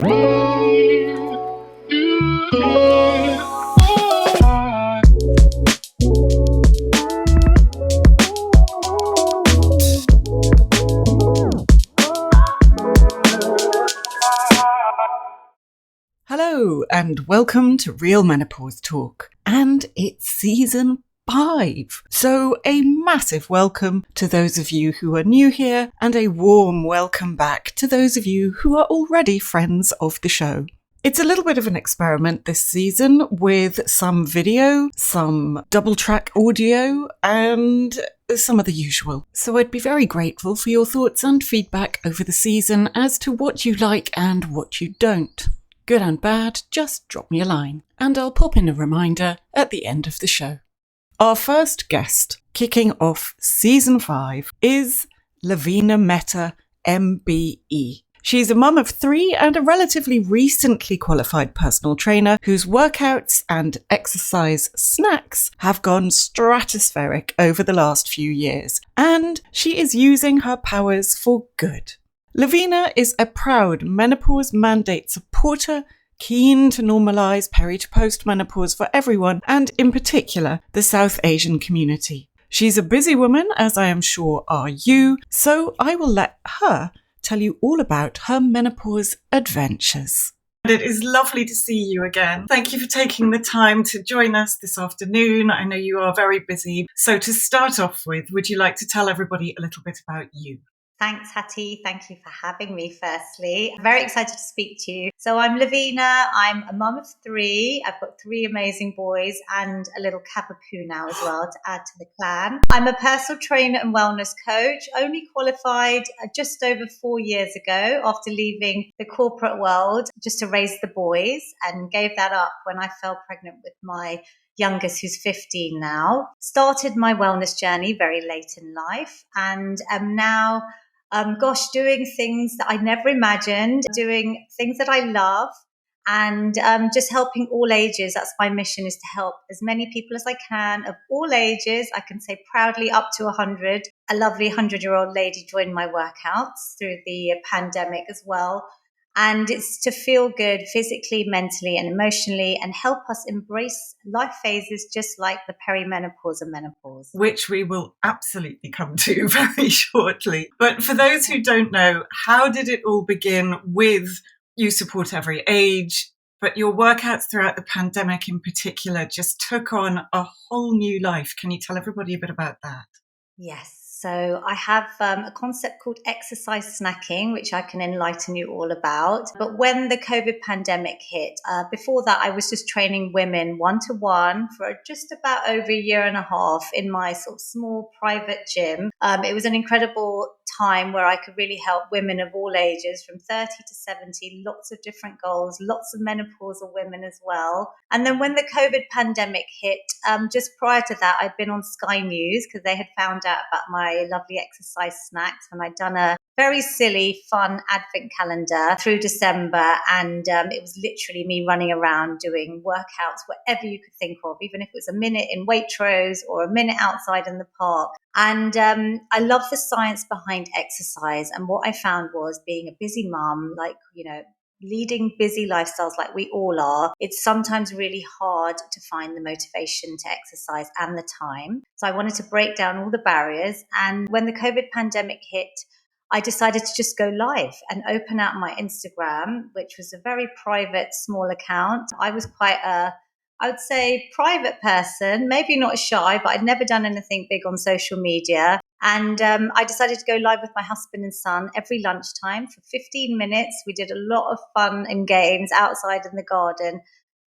Hello and welcome to Real Menopause Talk, and it's season 5. So a massive welcome to those of you who are new here and a warm welcome back to those of you who are already friends of the show. It's a little bit of an experiment this season with some video, some double track audio, and some of the usual. So I'd be very grateful for your thoughts and feedback over the season as to what you like and what you don't. Good and bad, just drop me a line, and I'll pop in a reminder at the end of the show. Our first guest, kicking off season 5, is Lavina Mehta, MBE. She's a mum of 3 and a relatively recently qualified personal trainer whose workouts and exercise snacks have gone stratospheric over the last few years, and she is using her powers for good. Lavina is a proud menopause mandate supporter, keen to normalise peri to post-menopause for everyone, and in particular, the South Asian community. She's a busy woman, as I am sure are you, so I will let her tell you all about her menopause adventures. It is lovely to see you again. Thank you for taking the time to join us this afternoon. I know you are very busy. So to start off with, would you like to tell everybody a little bit about you? Thanks, Hattie. Thank you for having me, firstly. I'm very excited to speak to you. So I'm Lavina. I'm a mum of 3. I've got 3 amazing boys and a little Cavapoo now as well to add to the clan. I'm a personal trainer and wellness coach, only qualified just over 4 years ago after leaving the corporate world just to raise the boys, and gave that up when I fell pregnant with my youngest, who's 15 now. Started my wellness journey very late in life, and am now doing things that I never imagined, doing things that I love, and just helping all ages. That's my mission, is to help as many people as I can of all ages. I can say proudly up to 100. A lovely 100-year-old lady joined my workouts through the pandemic as well. And it's to feel good physically, mentally, and emotionally, and help us embrace life phases just like the perimenopause and menopause. Which we will absolutely come to very shortly. But for those who don't know, how did it all begin with you support every age, but your workouts throughout the pandemic in particular just took on a whole new life? Can you tell everybody a bit about that? Yes. So I have a concept called exercise snacking, which I can enlighten you all about. But when the COVID pandemic hit, before that, I was just training women one-to-one for just about over a year and a half in my sort of small private gym. It was an incredible time where I could really help women of all ages from 30 to 70, lots of different goals, lots of menopausal women as well. And then when the COVID pandemic hit, just prior to that, I'd been on Sky News because they had found out about my lovely exercise snacks when I'd done a very silly, fun advent calendar through December. And it was literally me running around doing workouts, whatever you could think of, even if it was a minute in Waitrose or a minute outside in the park. And I love the science behind exercise. And what I found was, being a busy mum, leading busy lifestyles like we all are, it's sometimes really hard to find the motivation to exercise and the time. So I wanted to break down all the barriers. And when the COVID pandemic hit, I decided to just go live and open out my Instagram, which was a very private, small account. I was quite I would say, private person, maybe not shy, but I'd never done anything big on social media. And I decided to go live with my husband and son every lunchtime for 15 minutes. We did a lot of fun and games outside in the garden,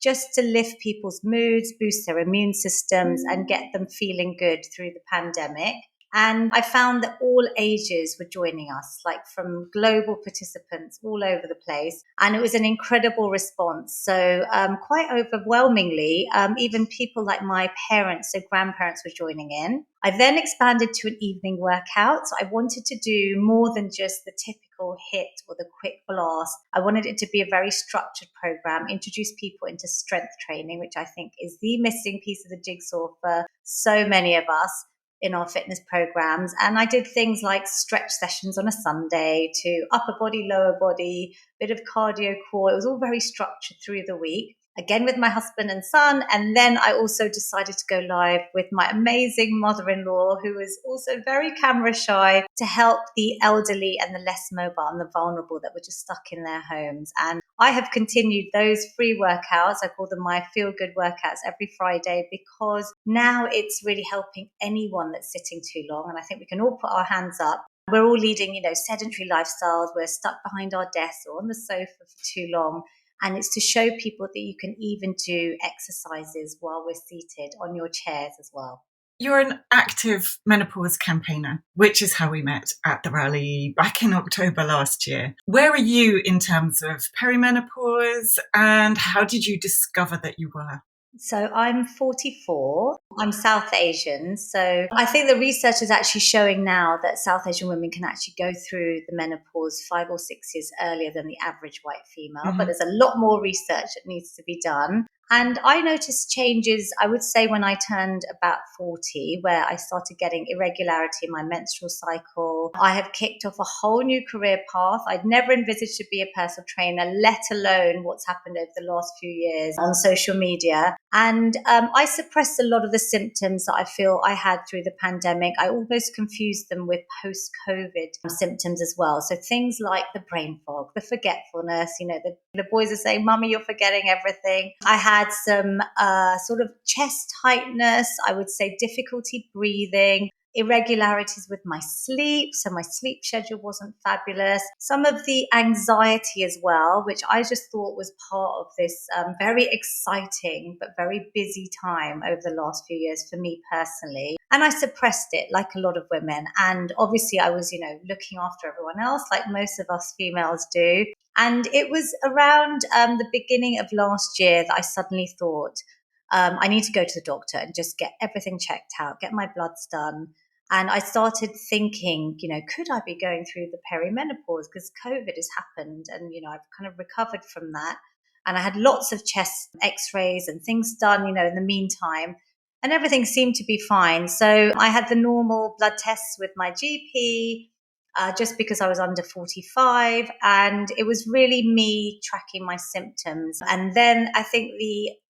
just to lift people's moods, boost their immune systems, and get them feeling good through the pandemic. And I found that all ages were joining us, like from global participants all over the place. And it was an incredible response. So quite overwhelmingly, even people like my parents, so grandparents, were joining in. I then expanded to an evening workout. So I wanted to do more than just the typical HIIT or the quick blast. I wanted it to be a very structured program, introduce people into strength training, which I think is the missing piece of the jigsaw for so many of us. in our fitness programs. And I did things like stretch sessions on a Sunday to upper body, lower body, bit of cardio core. It was all very structured through the week. Again, with my husband and son. And then I also decided to go live with my amazing mother-in-law, who is also very camera shy, to help the elderly and the less mobile and the vulnerable that were just stuck in their homes. And I have continued those free workouts. I call them my feel-good workouts every Friday, because now it's really helping anyone that's sitting too long. And I think we can all put our hands up. We're all leading, sedentary lifestyles. We're stuck behind our desks or on the sofa for too long. And it's to show people that you can even do exercises while we're seated on your chairs as well. You're an active menopause campaigner, which is how we met at the rally back in October last year. Where are you in terms of perimenopause, and how did you discover that you were? So I'm 44. I'm South Asian. So I think the research is actually showing now that South Asian women can actually go through the menopause 5 or 6 years earlier than the average white female. But there's a lot more research that needs to be done. And I noticed changes, I would say, when I turned about 40, where I started getting irregularity in my menstrual cycle. I have kicked off a whole new career path. I'd never envisaged to be a personal trainer, let alone what's happened over the last few years on social media. And I suppressed a lot of the symptoms that I feel I had through the pandemic. I almost confused them with post-COVID symptoms as well. So things like the brain fog, the forgetfulness, the boys are saying, "Mummy, you're forgetting everything." I had some sort of chest tightness, I would say difficulty breathing, irregularities with my sleep. So my sleep schedule wasn't fabulous. Some of the anxiety as well, which I just thought was part of this very exciting but very busy time over the last few years for me personally. And I suppressed it like a lot of women. And obviously I was, looking after everyone else like most of us females do. And it was around the beginning of last year that I suddenly thought, I need to go to the doctor and just get everything checked out, get my bloods done. And I started thinking, could I be going through the perimenopause? Because COVID has happened and, I've kind of recovered from that. And I had lots of chest x-rays and things done, in the meantime. And everything seemed to be fine. So I had the normal blood tests with my GP, just because I was under 45. And it was really me tracking my symptoms. And then I think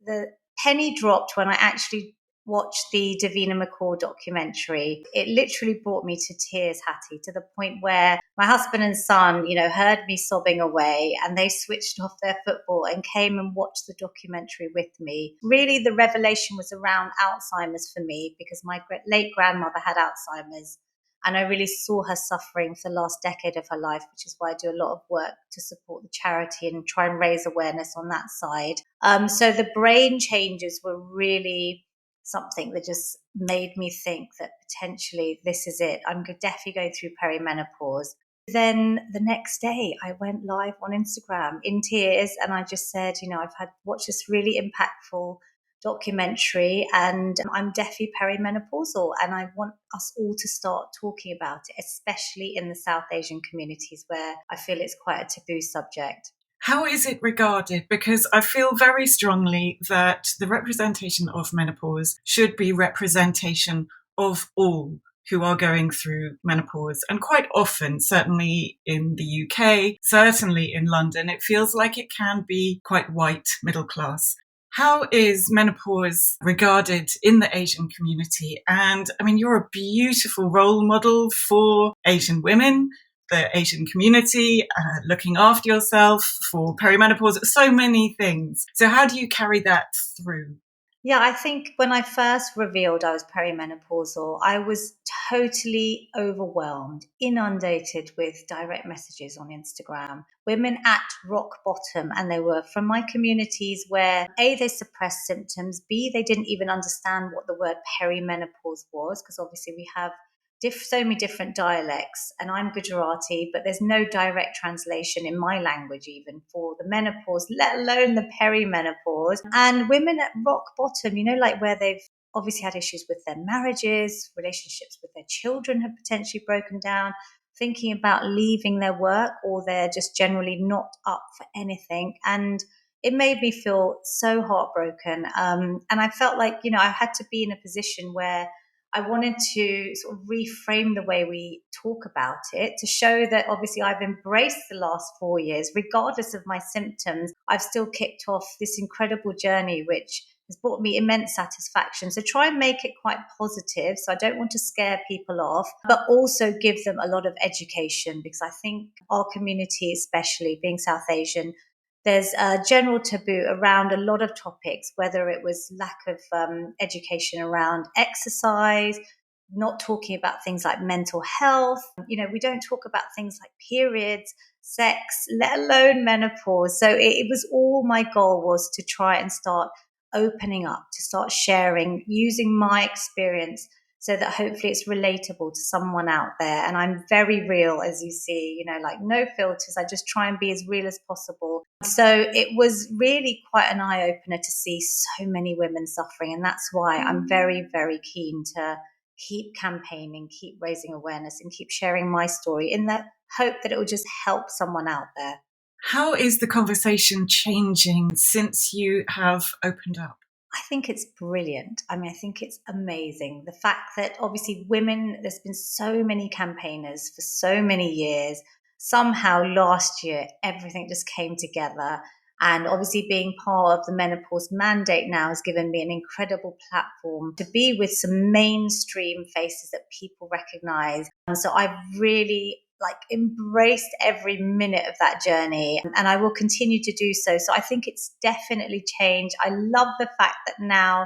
the penny dropped when I actually watched the Davina McCall documentary. It literally brought me to tears, Hattie, to the point where my husband and son, heard me sobbing away, and they switched off their football and came and watched the documentary with me. Really, the revelation was around Alzheimer's for me, because my late grandmother had Alzheimer's. And I really saw her suffering for the last decade of her life, which is why I do a lot of work to support the charity and try and raise awareness on that side. So the brain changes were really something that just made me think that potentially this is it. I'm definitely going through perimenopause. Then the next day I went live on Instagram in tears, and I just said, I've watched this really impactful documentary and I'm definitely perimenopausal, and I want us all to start talking about it, especially in the South Asian communities where I feel it's quite a taboo subject. How is it regarded? Because I feel very strongly that the representation of menopause should be representation of all who are going through menopause. And quite often, certainly in the UK, certainly in London, it feels like it can be quite white middle class. How is menopause regarded in the Asian community? And I mean, you're a beautiful role model for Asian women, the Asian community, looking after yourself, for perimenopause, so many things. So how do you carry that through? Yeah, I think when I first revealed I was perimenopausal, I was totally overwhelmed, inundated with direct messages on Instagram. Women at rock bottom, and they were from my communities where A, they suppressed symptoms, B, they didn't even understand what the word perimenopause was, because obviously we have so many different dialects, and I'm Gujarati, but there's no direct translation in my language even for the menopause, let alone the perimenopause. And women at rock bottom, like where they've obviously had issues with their marriages, relationships with their children have potentially broken down, thinking about leaving their work, or they're just generally not up for anything. And it made me feel so heartbroken. And I felt like, I had to be in a position where I wanted to sort of reframe the way we talk about it to show that obviously I've embraced the last 4 years, regardless of my symptoms. I've still kicked off this incredible journey, which has brought me immense satisfaction. So try and make it quite positive. So I don't want to scare people off, but also give them a lot of education, because I think our community, especially being South Asian, there's a general taboo around a lot of topics, whether it was lack of education around exercise, not talking about things like mental health. We don't talk about things like periods, sex, let alone menopause. So it was all, my goal was to try and start opening up, to start sharing, using my experience so that hopefully it's relatable to someone out there. And I'm very real, as you see, like no filters. I just try and be as real as possible. So it was really quite an eye opener to see so many women suffering. And that's why I'm very, very keen to keep campaigning, keep raising awareness, and keep sharing my story in the hope that it will just help someone out there. How is the conversation changing since you have opened up? I think it's brilliant. I mean, I think it's amazing. The fact that obviously women, there's been so many campaigners for so many years. Somehow last year, everything just came together. And obviously, being part of the menopause mandate now has given me an incredible platform to be with some mainstream faces that people recognize. And so I've really embraced every minute of that journey, and I will continue to do so. So I think it's definitely changed. I love the fact that now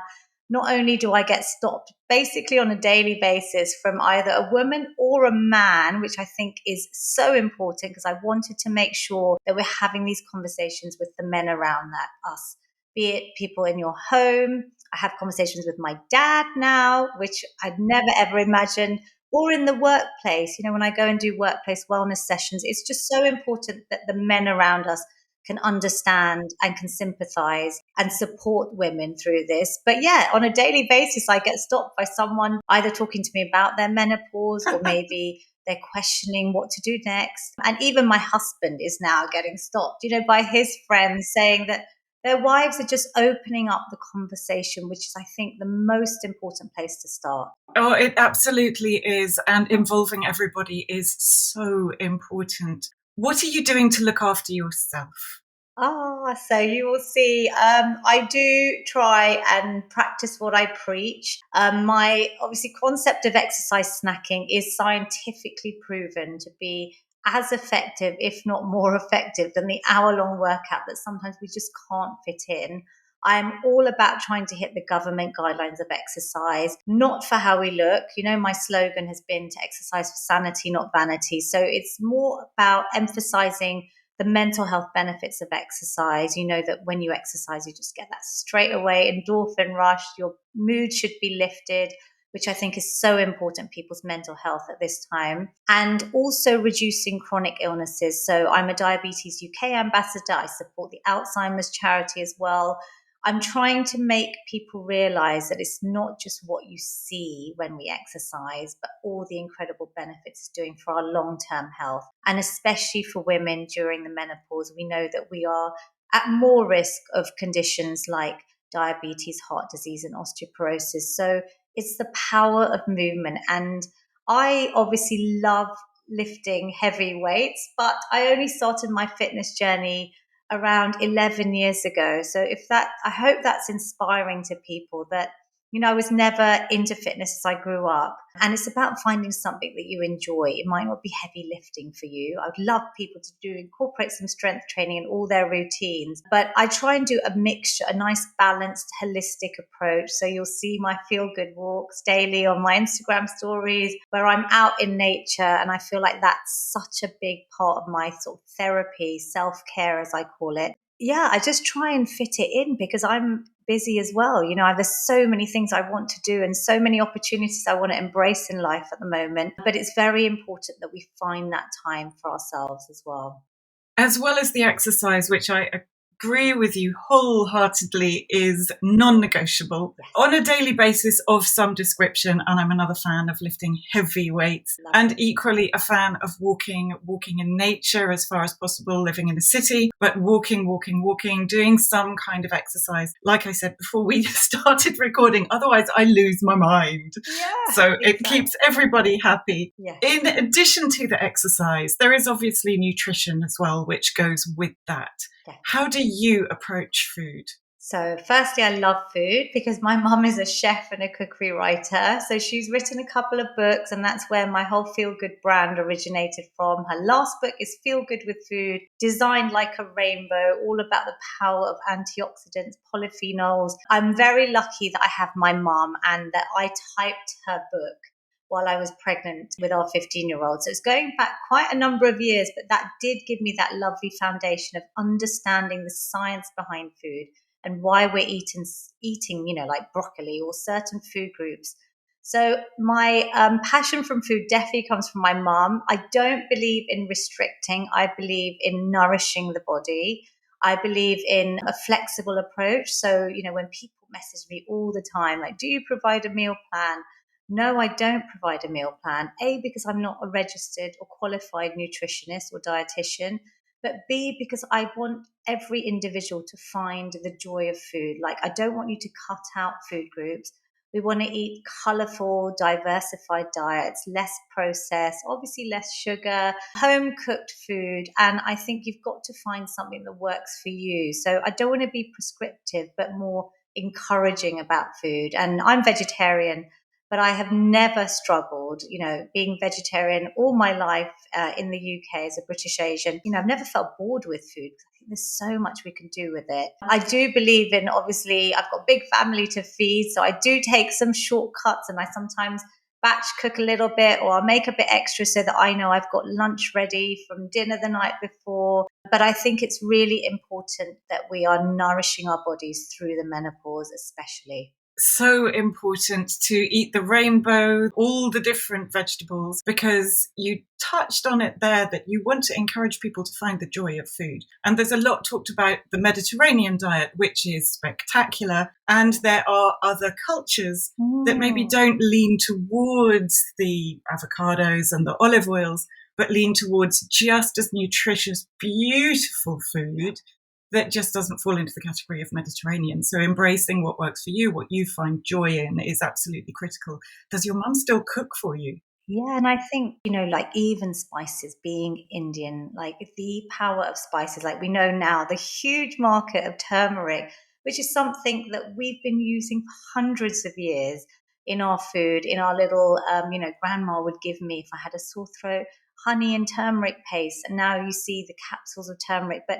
not only do I get stopped basically on a daily basis from either a woman or a man, which I think is so important, because I wanted to make sure that we're having these conversations with the men around us, be it people in your home. I have conversations with my dad now, which I'd never ever imagined, or in the workplace. When I go and do workplace wellness sessions, it's just so important that the men around us can understand and can sympathize and support women through this. But yeah, on a daily basis, I get stopped by someone either talking to me about their menopause, or maybe they're questioning what to do next. And even my husband is now getting stopped, by his friends saying that their wives are just opening up the conversation, which is, I think, the most important place to start. Oh, it absolutely is. And involving everybody is so important. What are you doing to look after yourself? So you will see, I do try and practice what I preach. My obviously concept of exercise snacking is scientifically proven to be as effective, if not more effective, than the hour-long workout that sometimes we just can't fit in. I'm all about trying to hit the government guidelines of exercise, not for how we look. My slogan has been to exercise for sanity, not vanity. So it's more about emphasizing the mental health benefits of exercise. That when you exercise, you just get that straight away endorphin rush. Your mood should be lifted, which I think is so important, people's mental health at this time. And also reducing chronic illnesses. So I'm a Diabetes UK ambassador. I support the Alzheimer's charity as well. I'm trying to make people realize that it's not just what you see when we exercise, but all the incredible benefits it's doing for our long-term health. And especially for women during the menopause, we know that we are at more risk of conditions like diabetes, heart disease, and osteoporosis. So it's the power of movement. And I obviously love lifting heavy weights, but I only started my fitness journey around 11 years ago. So I hope that's inspiring to people that, I was never into fitness as I grew up. And it's about finding something that you enjoy. It might not be heavy lifting for you. I would love people to incorporate some strength training in all their routines. But I try and do a mixture, a nice balanced, holistic approach. So you'll see my feel good walks daily on my Instagram stories, where I'm out in nature. And I feel like that's such a big part of my sort of therapy, self-care, as I call it. Yeah, I just try and fit it in because I'm busy as well. There's so many things I want to do and so many opportunities I want to embrace in life at the moment. But it's very important that we find that time for ourselves as well. As well as the exercise, which I agree with you wholeheartedly, is non-negotiable on a daily basis of some description. And I'm another fan of lifting heavy weights, and equally a fan of walking in nature as far as possible, living in the city, but walking, doing some kind of exercise. Like I said before we started recording, otherwise I lose my mind. Yeah, so exactly. It keeps everybody happy. Yes. In addition to the exercise, there is obviously nutrition as well, which goes with that. Yeah. How do you approach food? So firstly, I love food because my mum is a chef and a cookery writer. So she's written a couple of books, and that's where my whole Feel Good brand originated from. Her last book is Feel Good with Food, designed like a rainbow, all about the power of antioxidants, polyphenols. I'm very lucky that I have my mum and that I typed her book while I was pregnant with our 15-year-old. So it's going back quite a number of years, but that did give me that lovely foundation of understanding the science behind food and why we're eating, like broccoli or certain food groups. So my passion from food definitely comes from my mom. I don't believe in restricting. I believe in nourishing the body. I believe in a flexible approach. So, when people message me all the time, like, do you provide a meal plan? No, I don't provide a meal plan. A, because I'm not a registered or qualified nutritionist or dietitian, but B, because I want every individual to find the joy of food. Like, I don't want you to cut out food groups. We want to eat colorful, diversified diets, less processed, obviously less sugar, home cooked food. And I think you've got to find something that works for you. So I don't want to be prescriptive, but more encouraging about food. And I'm vegetarian, but I have never struggled, being vegetarian all my life in the UK as a British Asian. I've never felt bored with food. I think there's so much we can do with it. I do believe in, obviously, I've got a big family to feed, so I do take some shortcuts, and I sometimes batch cook a little bit, or I'll make a bit extra so that I know I've got lunch ready from dinner the night before. But I think it's really important that we are nourishing our bodies through the menopause, especially. So important to eat the rainbow, all the different vegetables, because you touched on it there that you want to encourage people to find the joy of food. And there's a lot talked about the Mediterranean diet, which is spectacular. And there are other cultures that maybe don't lean towards the avocados and the olive oils, but lean towards just as nutritious, beautiful food that just doesn't fall into the category of Mediterranean. So embracing what works for you, what you find joy in, is absolutely critical. Does your mum still cook for you? Yeah, and I think, like even spices, being Indian, like the power of spices, like we know now the huge market of turmeric, which is something that we've been using for hundreds of years in our food, in our little, grandma would give me if I had a sore throat, honey and turmeric paste. And now you see the capsules of turmeric. But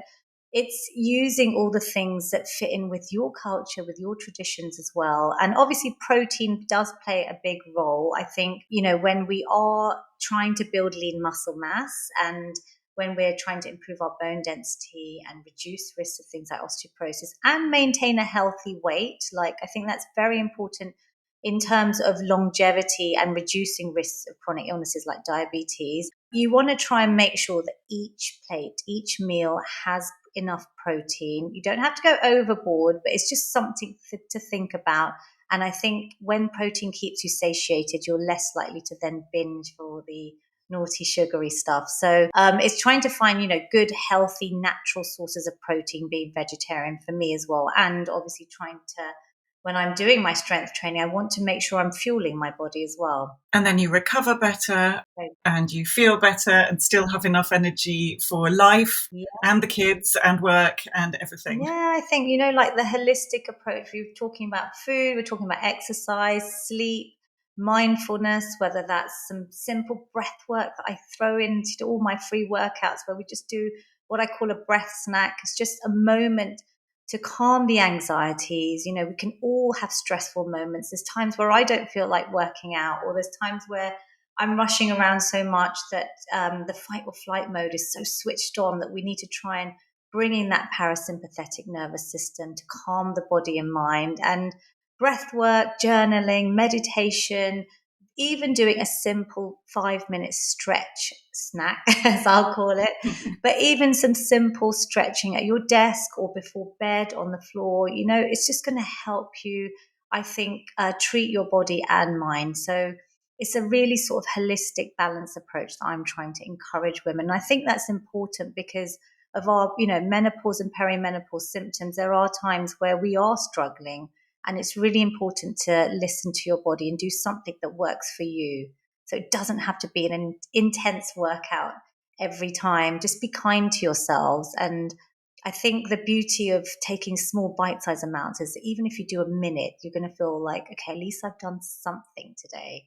it's using all the things that fit in with your culture, with your traditions as well. And obviously, protein does play a big role. I think, when we are trying to build lean muscle mass, and when we're trying to improve our bone density and reduce risks of things like osteoporosis and maintain a healthy weight, like I think that's very important in terms of longevity and reducing risks of chronic illnesses like diabetes. You want to try and make sure that each plate, each meal has enough protein. You don't have to go overboard, but it's just something to think about. And I think when protein keeps you satiated, you're less likely to then binge for the naughty sugary stuff. So it's trying to find, good, healthy, natural sources of protein, being vegetarian for me as well. And obviously trying to, when I'm doing my strength training, I want to make sure I'm fueling my body as well. And then you recover better and you feel better and still have enough energy for life and the kids and work and everything. Yeah, I think, like the holistic approach. We're talking about food, we're talking about exercise, sleep, mindfulness, whether that's some simple breath work that I throw into all my free workouts where we just do what I call a breath snack. It's just a moment to calm the anxieties. We can all have stressful moments. There's times where I don't feel like working out, or there's times where I'm rushing around so much that the fight or flight mode is so switched on that we need to try and bring in that parasympathetic nervous system to calm the body and mind. And breath work, journaling, meditation, even doing a simple 5-minute stretch snack, as I'll call it, but even some simple stretching at your desk or before bed on the floor, it's just going to help you, I think, treat your body and mind. So it's a really sort of holistic, balanced approach that I'm trying to encourage women. And I think that's important because of our, menopause and perimenopause symptoms. There are times where we are struggling, and it's really important to listen to your body and do something that works for you. So it doesn't have to be an intense workout every time. Just be kind to yourselves. And I think the beauty of taking small bite-sized amounts is that even if you do a minute, you're going to feel like, okay, at least I've done something today.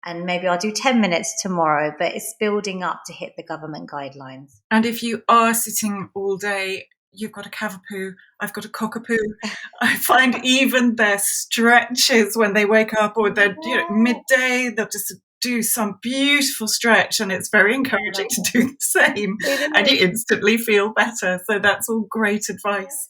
And maybe I'll do 10 minutes tomorrow, but it's building up to hit the government guidelines. And if you are sitting all day, you've got a cavapoo, I've got a cockapoo. I find even their stretches when they wake up or they're midday, they'll just do some beautiful stretch, and it's very encouraging to do the same. And you instantly feel better. So that's all great advice.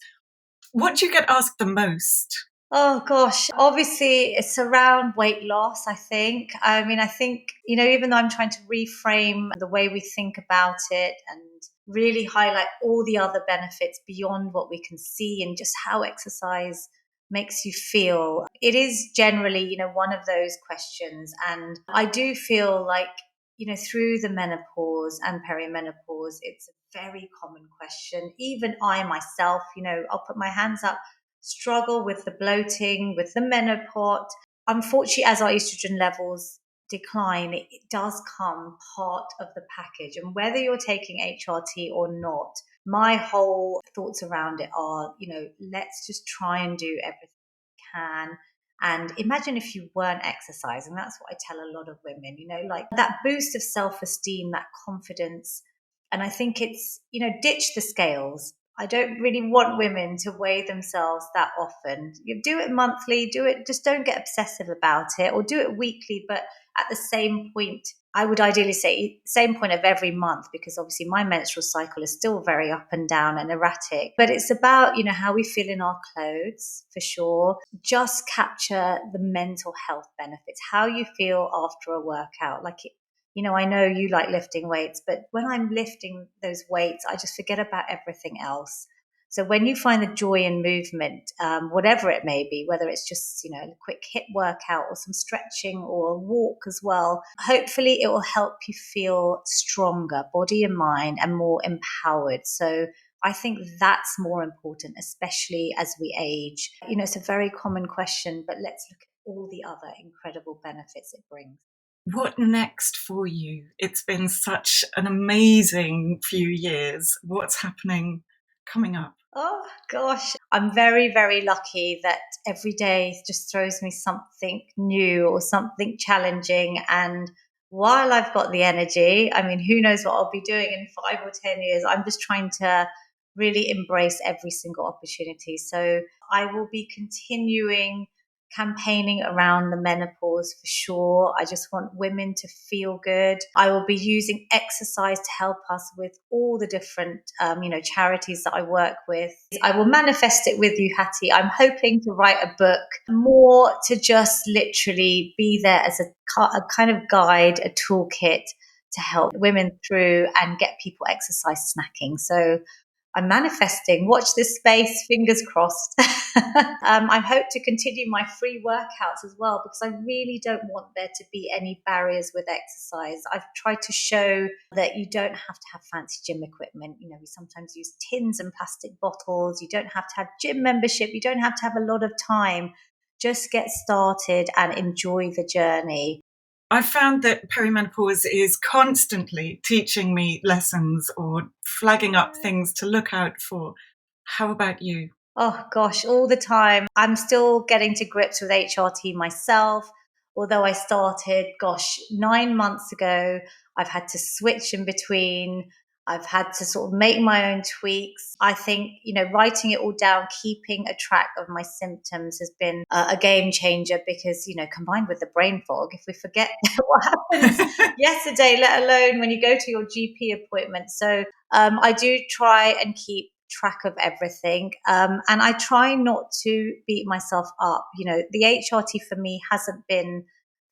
What do you get asked the most? Oh gosh, obviously it's around weight loss, I think. I think, even though I'm trying to reframe the way we think about it and really highlight all the other benefits beyond what we can see and just how exercise makes you feel, it is generally, one of those questions. And I do feel like, through the menopause and perimenopause, it's a very common question. Even I myself, I'll put my hands up, struggle with the bloating, with the menopause. Unfortunately, as our estrogen levels decline, it does come part of the package. And whether you're taking HRT or not, my whole thoughts around it are, let's just try and do everything we can. And imagine if you weren't exercising. That's what I tell a lot of women, like that boost of self-esteem, that confidence. And I think it's, ditch the scales. I don't really want women to weigh themselves that often. You do it monthly, do it, just don't get obsessive about it, or do it weekly, but at the same point, I would ideally say same point of every month, because obviously my menstrual cycle is still very up and down and erratic. But it's about, how we feel in our clothes, for sure. Just capture the mental health benefits, how you feel after a workout. Like I know you like lifting weights, but when I'm lifting those weights, I just forget about everything else. So when you find the joy in movement, whatever it may be, whether it's just, a quick HIIT workout or some stretching or a walk as well, hopefully it will help you feel stronger, body and mind, and more empowered. So I think that's more important, especially as we age. It's a very common question, but let's look at all the other incredible benefits it brings. What next for you? It's been such an amazing few years. What's happening coming up? Oh gosh, I'm very, very lucky that every day just throws me something new or something challenging. And while I've got the energy, who knows what I'll be doing in 5 or 10 years? I'm just trying to really embrace every single opportunity. So I will be continuing campaigning around the menopause for sure. I just want women to feel good. I will be using exercise to help us with all the different, charities that I work with. I will manifest it with you, Hattie. I'm hoping to write a book more to just literally be there as a kind of guide, a toolkit to help women through and get people exercise snacking. So I'm manifesting. Watch this space, fingers crossed. I hope to continue my free workouts as well, because I really don't want there to be any barriers with exercise. I've tried to show that you don't have to have fancy gym equipment. We sometimes use tins and plastic bottles. You don't have to have gym membership. You don't have to have a lot of time. Just get started and enjoy the journey. I found that perimenopause is constantly teaching me lessons or flagging up things to look out for. How about you? Oh gosh, all the time. I'm still getting to grips with HRT myself. Although I started, 9 months ago, I've had to switch in between. I've had to sort of make my own tweaks. I think, writing it all down, keeping a track of my symptoms has been a game changer because, combined with the brain fog, if we forget what happens yesterday, let alone when you go to your GP appointment. So I do try and keep track of everything. And I try not to beat myself up. The HRT for me hasn't been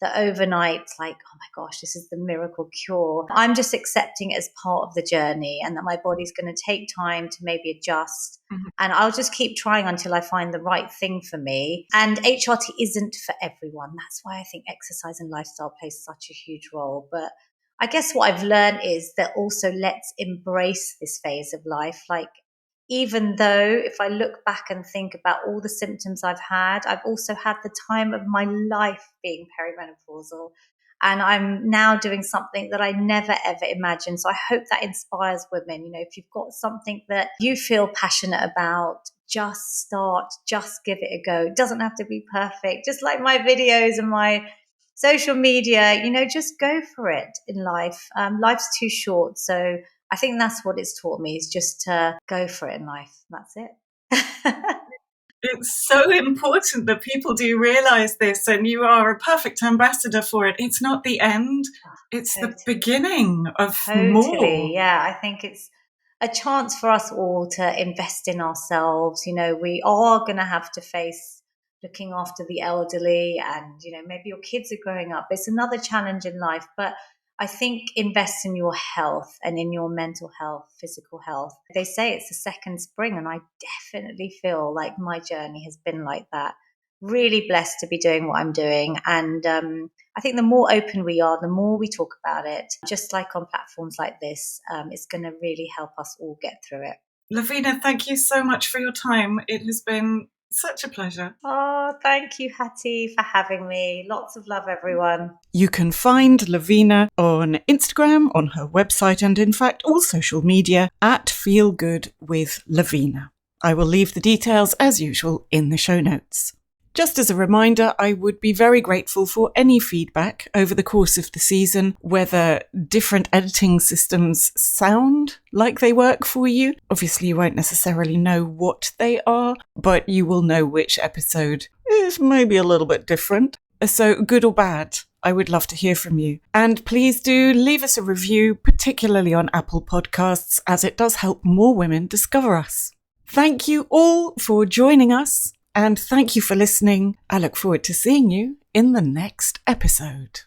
that overnight, it's like, oh my gosh, this is the miracle cure. I'm just accepting it as part of the journey, and that my body's going to take time to maybe adjust. Mm-hmm. And I'll just keep trying until I find the right thing for me. And HRT isn't for everyone. That's why I think exercise and lifestyle plays such a huge role. But I guess what I've learned is that also let's embrace this phase of life. Like, even though if I look back and think about all the symptoms I've had, I've also had the time of my life being perimenopausal. And I'm now doing something that I never, ever imagined. So I hope that inspires women. If you've got something that you feel passionate about, just start, just give it a go. It doesn't have to be perfect. Just like my videos and my social media, just go for it in life. Life's too short. So I think that's what it's taught me, is just to go for it in life. That's it. It's so important that people do realize this, and you are a perfect ambassador for it. It's not the end, it's the beginning of more. Yeah, I think it's a chance for us all to invest in ourselves. We are going to have to face looking after the elderly, and maybe your kids are growing up. It's another challenge in life, but I think invest in your health and in your mental health, physical health. They say it's a second spring, and I definitely feel like my journey has been like that. Really blessed to be doing what I'm doing. And I think the more open we are, the more we talk about it, just like on platforms like this, it's going to really help us all get through it. Lavina, thank you so much for your time. It has been such a pleasure. Oh, thank you, Hattie, for having me. Lots of love, everyone. You can find Lavina on Instagram, on her website, and in fact all social media at Feel Good with Lavina. I will leave the details as usual in the show notes. Just as a reminder, I would be very grateful for any feedback over the course of the season, whether different editing systems sound like they work for you. Obviously, you won't necessarily know what they are, but you will know which episode is maybe a little bit different. So good or bad, I would love to hear from you. And please do leave us a review, particularly on Apple Podcasts, as it does help more women discover us. Thank you all for joining us. And thank you for listening. I look forward to seeing you in the next episode.